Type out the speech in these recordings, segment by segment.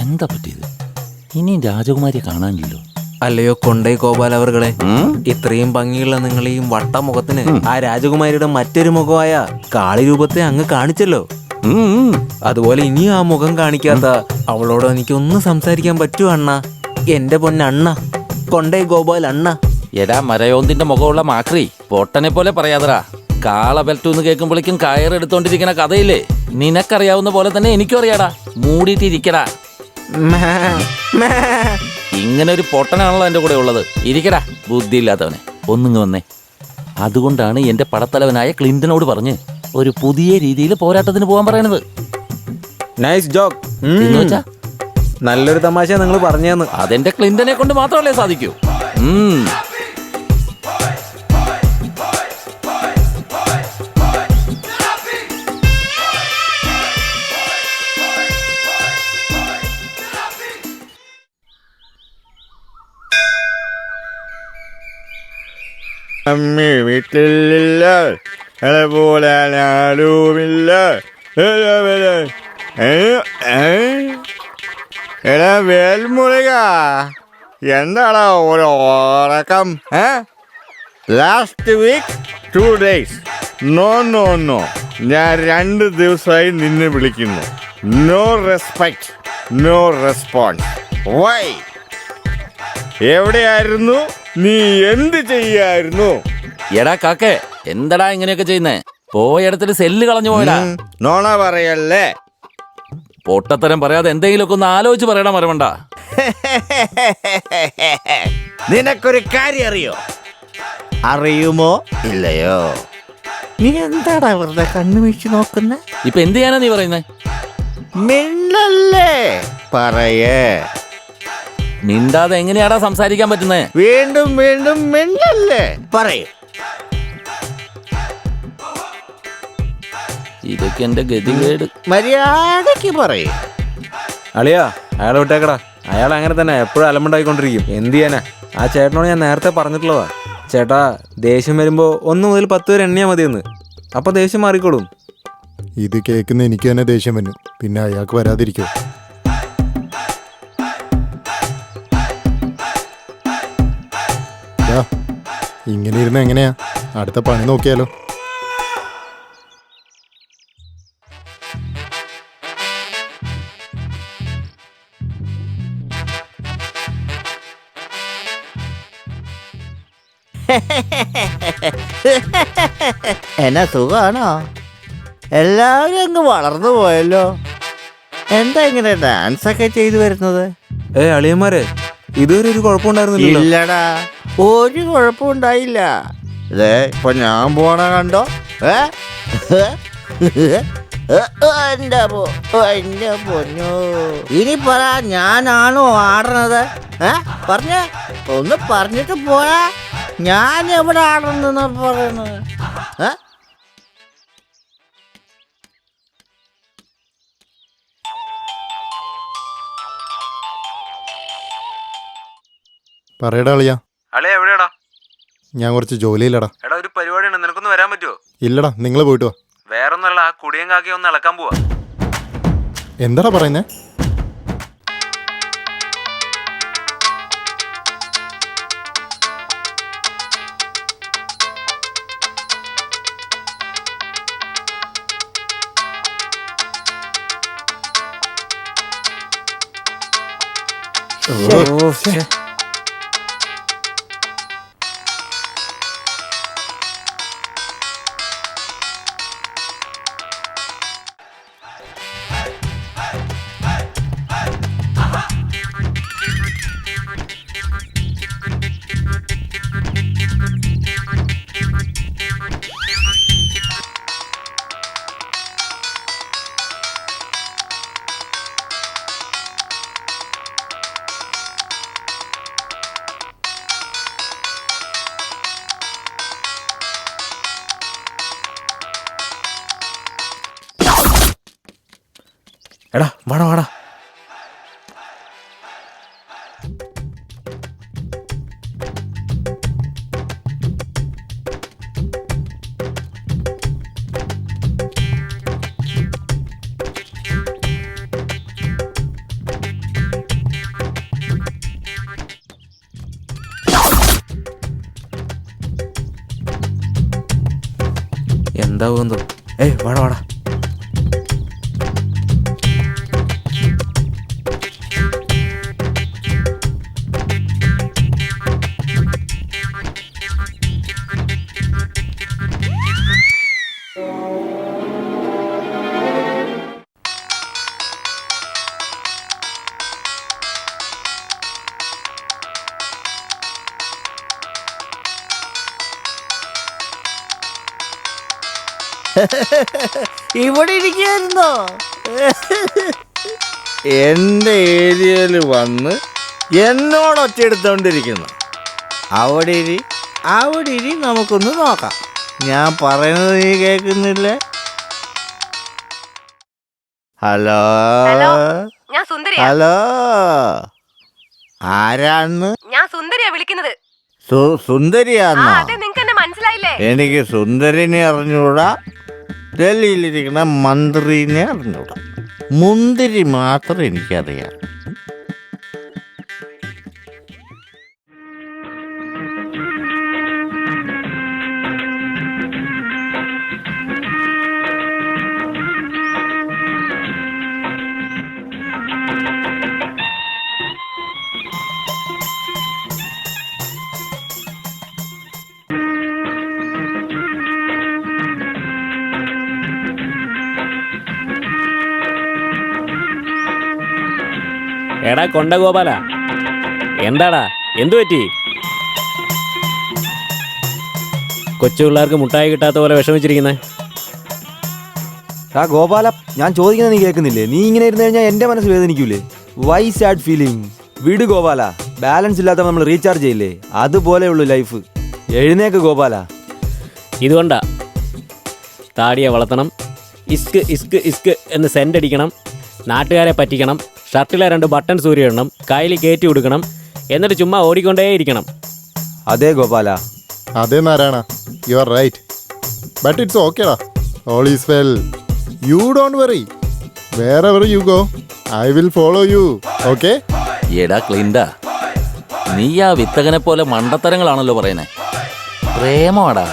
എന്താ പറ്റിയത്? ഇനിയും രാജകുമാരിയെ കാണാനില്ലല്ലോ. അല്ലയോ കൊണ്ടൈ ഗോപാലവർകളെ, ഇത്രയും ഭംഗിയുള്ള നിങ്ങളെയും വട്ടമുഖത്തിന് ആ രാജകുമാരിയുടെ മറ്റൊരു മുഖമായ കാളിരൂപത്തെ അങ്ങ് കാണിച്ചല്ലോ. അതുപോലെ ഇനിയും ആ മുഖം കാണിക്കാത്ത അവളോട് എനിക്കൊന്ന് സംസാരിക്കാൻ പറ്റുമോ അണ്ണ? എന്റെ പൊന്നണ്ണ, കൊണ്ടൈ ഗോപാൽ അണ്ണ. എടാ മരയോന്തിന്റെ മുഖമുള്ള മാക്രി, പൊട്ടനെ പോലെ പറയാതറാ. കാള ബെൽറ്റൂന്ന് കേൾക്കുമ്പോഴേക്കും കയറെടുത്തോണ്ടിരിക്കുന്ന കഥയില്ലേ, നിനക്കറിയാവുന്ന പോലെ തന്നെ എനിക്കും അറിയാടാ. മൂടിയിട്ടിരിക്കടാ. ഇങ്ങനെ ഒരു പൊട്ടനാണല്ലോ എൻ്റെ കൂടെ ഉള്ളത്. ഇരിക്കടാ ബുദ്ധിയില്ലാത്തവനെ. ഒന്നിങ്ങ് വന്നേ. അതുകൊണ്ടാണ് എൻ്റെ പടത്തലവനായ ക്ലിന്റനോട് പറഞ്ഞ് ഒരു പുതിയ രീതിയിൽ പോരാട്ടത്തിന് പോകാൻ പറയണത്. നൈസ് ജോക്ക് എന്ന് വെച്ചാ നല്ലൊരു തമാശ നിങ്ങൾ പറഞ്ഞെന്ന്. അതെന്റെ ക്ലിന്റനെ കൊണ്ട് മാത്രമല്ലേ സാധിക്കൂ. അമ്മി വീട്ടിലില്ല, അതുപോലെ ആരുമില്ല. എടാ വേൽമുരുക, എന്താടാ ഒരു ഉറക്കം? Last week 2 days. No no no, ഞാൻ 2 ദിവസമായി നിന്നെ വിളിക്കുന്നു. No respect, no response. Why? എവിടെയായിരുന്നു നീ? എന്ത് ചെയ്യായിരുന്നു? എടാ കാക്കേ, എന്തടാ ഇങ്ങനെയൊക്കെ ചെയ്യുന്നേ? പോയടത്തിൽ സെല്ല് കളഞ്ഞു പോയടാ. നോണ പറയല്ലേ. പൊട്ടത്തരം പറയാതെ എന്തെങ്കിലുമൊക്കെ ഒന്ന് ആലോചിച്ച് പറയടാ മരവണ്ട. നിനക്കൊരു കാര്യം അറിയോ? അറിയുമോ ഇല്ലയോ? നീ എന്താടാ വെറുതെ കണ്ണു വീഴ്ച നോക്കുന്ന? ഇപ്പൊ എന്ത് ചെയ്യാനാ നീ പറയുന്നേ? മിണ്ടല്ലേ, പറയേ. മിണ്ടാതെ എങ്ങനെയാടാ സംസാരിക്കാൻ പറ്റുന്നേ? വീണ്ടും വീണ്ടും മിണ്ടല്ലേ, പറയേ. ഇതൊക്കെ എന്റെ ഗതികേട്. മര്യാദക്ക് പറയേ. അളിയാ, അയാളെ വിട്ടേക്കടാ. അയാൾ അങ്ങനെ തന്നെ എപ്പോഴും അലമ്പുണ്ടായിക്കൊണ്ടിരിക്കും. എന്ത് ചെയ്യാനാ? ആ ചേട്ടനോട് ഞാൻ നേരത്തെ പറഞ്ഞിട്ടുള്ളതാ. ചേട്ടാ, ദേഷ്യം വരുമ്പോൾ 1 മുതൽ 10 വരെ എണ്ണിയാൽ മതിയെന്ന്. അപ്പൊ ദേഷ്യം മാറിക്കോളും. ഇത് കേൾക്കുന്ന എനിക്ക് തന്നെ ദേഷ്യം വന്നു, പിന്നെ അയാൾക്ക് വരാതിരിക്കോ? ഇങ്ങനെ ഇരുന്ന് എങ്ങനെയാ? അടുത്ത പണി നോക്കിയാലോ? എന്നാ സുഖാണോ? എല്ലാവരും അങ്ങ് വളർന്നു പോയല്ലോ. എന്താ ഇങ്ങനെ ഡാൻസ് ഒക്കെ ചെയ്തു വരുന്നത്? അളിയന്മാരെ, ഇതുവരെ ഒരു കുഴപ്പമുണ്ടായിരുന്നില്ല. ഇല്ലടാ, ഒരു കുഴപ്പമുണ്ടായില്ല. ഇതേ ഇപ്പൊ ഞാൻ പോണ കണ്ടോ? എന്റെ പൊന്നോ, ഇനി പറ, ഞാനാണോ ആടണത്? പറഞ്ഞ ഒന്ന് പറഞ്ഞിട്ട് പോയാ. ഞാൻ എവിടെ ആടണെന്നാ പറയുന്നത്? പറയടാ അളിയാ. അളിയ എവിടെയാടാ? ഞാൻ കുറച്ച് ജോലിയില്ലടാ. എടാ, ഒരു പരിപാടിയുണ്ട്, നിനക്കൊന്ന് വരാൻ പറ്റുമോ? ഇല്ലടാ, നിങ്ങൾ പോയിട്ട് വാ. വേറൊന്നല്ല, ആ കുടിയും കാക്കയും ഒന്ന് ഇളക്കാൻ പോവാ. എന്താടാ പറയുന്നേ? എടാ, വാടാ വാടാ. എന്താവും എന്തോ. വാടാ വാടാ. ഇവിടെ ഇരിക്കായിരുന്നോ? എൻ്റെ ഏരിയയിൽ വന്ന് എന്നോട് ഒച്ചയെടുത്തോണ്ടിരിക്കുന്നു. അവിടെ ഇരി നമുക്കൊന്ന് നോക്കാം. ഞാൻ പറയുന്നത് നീ കേൾക്കുന്നില്ലേ? ഹലോ ഞാൻ സുന്ദരിയാ. ഹലോ, ആരാന്ന്? ഞാൻ സുന്ദരിയാ വിളിക്കുന്നത്. സുന്ദരിയാന്നോ? അതെ, നിങ്ങക്ക് എന്നെ മനസ്സിലായില്ലേ? എനിക്ക് സുന്ദരിനെ അറിഞ്ഞൂടാ, ഡൽഹിയിലിരിക്കുന്ന മന്ത്രിനെ അറിഞ്ഞൂടാ. മുന്തിരി മാത്രം എനിക്കറിയാം. എടാ കൊണ്ട ഗോപാല, എന്താടാ, എന്തു പറ്റി? കൊച്ചു പിള്ളേർക്ക് മുട്ടായി കിട്ടാത്ത പോലെ വിഷമിച്ചിരിക്കുന്നേ. ആ ഗോപാല, ഞാൻ ചോദിക്കുന്നത് നീ കേൾക്കുന്നില്ലേ? നീ ഇങ്ങനെ ഇരുന്ന് കഴിഞ്ഞാൽ എൻ്റെ മനസ്സ് വേദനിക്കൂലേ? Y sad feeling? വിട് ഗോപാല, ബാലൻസ് ഇല്ലാത്ത നമ്മൾ റീചാർജ് ചെയ്യില്ലേ, അതുപോലെയുള്ളൂ ലൈഫ്. എഴുന്നേക്ക് ഗോപാല. ഇതുകൊണ്ടാ താടിയെ വളർത്തണം, ഇസ്ക് ഇസ്ക് ഇസ്ക് എന്ന് സെൻ്റ് അടിക്കണം, നാട്ടുകാരെ പറ്റിക്കണം, ഷർട്ടിലെ 2 ബട്ടൺ സൂര്യയിടണം, കയ്യിൽ കയറ്റി കൊടുക്കണം, എന്നിട്ട് ചുമ്മാ ഓടിക്കൊണ്ടേയിരിക്കണം. അതെ ഗോപാല. അതെ Narayana, you are right. But it's ഓക്കേടാ, all is well. You don't worry, wherever you go I will follow you. Okay? എടാ ക്ലിൻഡ, നീ ആ വിത്തകനെ പോലെ മണ്ടത്തരങ്ങളാണല്ലോ പറയുന്നേ. പ്രേമമാടാ,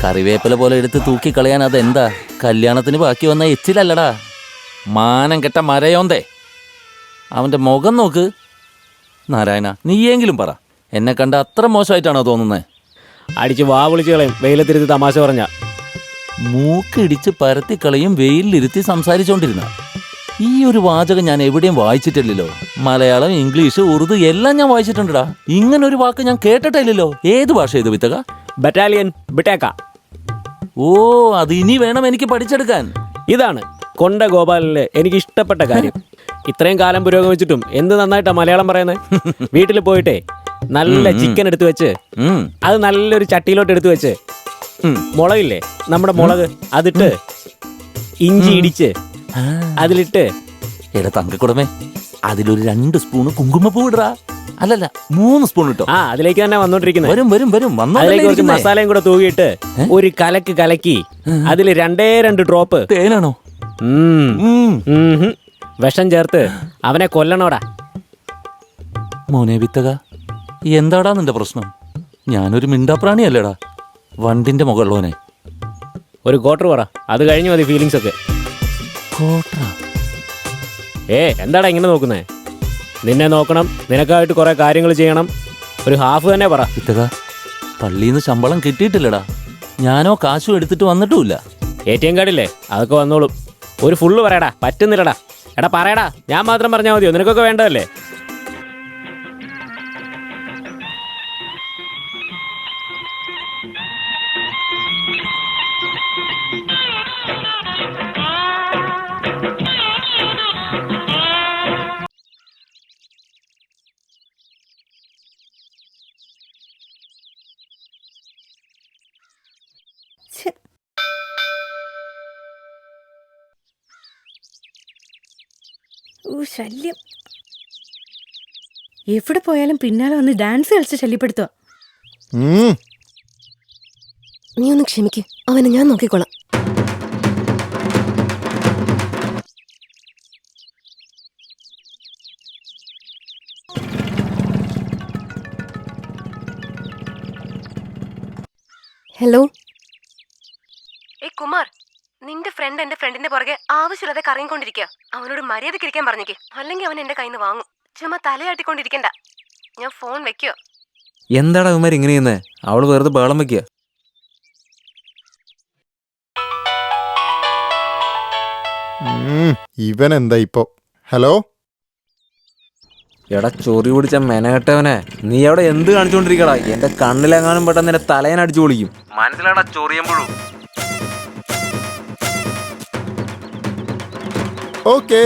കറിവേപ്പില പോലെ എടുത്ത് തൂക്കിക്കളയാൻ അതെന്താ കല്യാണത്തിന് ബാക്കി വന്ന എച്ചിലല്ലടാ. മാനം കെട്ട മരയോന്തേ, അവൻ്റെ മുഖം നോക്ക്. നാരായണ, നീയെങ്കിലും പറ, എന്നെ കണ്ട അത്ര മോശമായിട്ടാണോ തോന്നുന്നത്? അടിച്ച് വാ വിളിച്ച് കളയും വെയിലത്തിരുത്തി തമാശ പറഞ്ഞ. മൂക്കിടിച്ച് പരത്തിക്കളയും വെയിലിരുത്തി സംസാരിച്ചോണ്ടിരുന്ന ഈ ഒരു വാചകം ഞാൻ എവിടെയും വായിച്ചിട്ടില്ലല്ലോ. മലയാളം, ഇംഗ്ലീഷ്, ഉറുദു എല്ലാം ഞാൻ വായിച്ചിട്ടുണ്ടടാ. ഇങ്ങനൊരു വാക്ക് ഞാൻ കേട്ടിട്ടില്ലല്ലോ. ഏത് ഭാഷ ഇത് വിത്തക? ബറ്റാലിയൻ ബിട്ടേക്ക. ഓ, അത് ഇനി വേണം എനിക്ക് പഠിച്ചെടുക്കാൻ. ഇതാണ് കൊണ്ട ഗോപാലില് എനിക്ക് ഇഷ്ടപ്പെട്ട കാര്യം. ഇത്രയും കാലം പുരോഗമിച്ചിട്ടും എന്ത് നന്നായിട്ടാ മലയാളം പറയുന്നത്. വീട്ടിൽ പോയിട്ടേ നല്ല ചിക്കൻ എടുത്തു വെച്ച് അത് നല്ലൊരു ചട്ടിയിലോട്ട് എടുത്തു വെച്ച് മുളകില്ലേ, നമ്മുടെ മുളക്, അതിട്ട് ഇഞ്ചി ഇടിച്ച് അതിലിട്ട്. എടാ തങ്കക്കുടമേ, അതിലൊരു 2 സ്പൂണ് കുങ്കുമപ്പൂ ഇടറാ. അല്ലല്ല, 3 സ്പൂൺ ഇട്ടോ. അതിലേക്ക് തന്നെ വന്നോണ്ടിരിക്കുന്നത്. വരും വരും വരും. അതിലേക്ക് കുറച്ച് മസാലയും കൂടെ തൂകിയിട്ട് ഒരു കലക്കി അതിൽ 2 ഡ്രോപ്പ് തേനാണോ? വിഷം ചേർത്ത് അവനെ കൊല്ലണോടാ. മോനെ വിത്തക, എന്താടാ നിന്റെ പ്രശ്നം? ഞാനൊരു മിണ്ടാപ്രാണിയല്ലേടാ, വണ്ടിന്റെ മുകളിലോനെ. ഒരു ക്വാർട്ടർ പറ, അത് കഴിഞ്ഞു മതി ഫീലിങ്സ് ഒക്കെ. എന്താടാ ഇങ്ങനെ നോക്കുന്നേ? നിന്നെ നോക്കണം, നിനക്കായിട്ട് കുറെ കാര്യങ്ങൾ ചെയ്യണം. ഒരു ഹാഫ് തന്നെ പറ. വിത്തക, പള്ളിയിൽ നിന്ന് ശമ്പളം കിട്ടിയിട്ടില്ലടാ. ഞാനോ കാശും എടുത്തിട്ട് വന്നിട്ടുമില്ല. ATM കാർഡില്ലേ, അതൊക്കെ വന്നോളും. ഒരു ഫുള്ള് പറയടാ. പറ്റുന്നില്ലടാ. എടാ പറയടാ, ഞാൻ മാത്രം പറഞ്ഞാൽ മതിയോ? നിനക്കൊക്കെ വേണ്ടതല്ലേ? ശല്യം. എവിടെ പോയാലും പിന്നാലെ വന്ന് ഡാൻസ് കളിച്ച് ശല്യപ്പെടുത്തുക. നീ ഒന്ന് ക്ഷമിക്ക്, അവനെ ഞാൻ നോക്കിക്കോളാം. ഹലോ. ഫ്രണ്ട് എന്റെ ഫ്രണ്ടിന്റെ പുറകെ ആവശ്യമില്ലാതെ കറങ്ങിക്കൊണ്ടിരിക്കുക. അവനോട് മര്യാദയ്ക്ക് ഇരിക്കാൻ പറഞ്ഞേക്ക്, അല്ലെങ്കിൽ അവൻ എന്റെ കയ്യിൽ നിന്ന് വാങ്ങും. ചുമ്മാ തലയാട്ടിക്കൊണ്ടിരിക്കണ്ട. ഞാൻ ഫോൺ വെക്കോ. എന്താടാ അവന്മാർ ഇങ്ങനെ ചെയ്യുന്നേ? അവള് വെറുതെ ബഹളം വെക്കുക. ഇവൻ എന്താ ഇപ്പൊ? ഹലോ, എടാ ചൊറി പിടിച്ച മെനകെട്ടവനെ, നീ അവിടെ എന്ത് കാണിച്ചോണ്ടിരിക്കടാ? എന്റെ കണ്ണിലെങ്ങാനും പെട്ടെന്ന് എന്റെ തലേനടിച്ചു പൊളിക്കും. മനസ്സിലാടാ ചൊറിയുമ്പോഴും. ഓക്കെ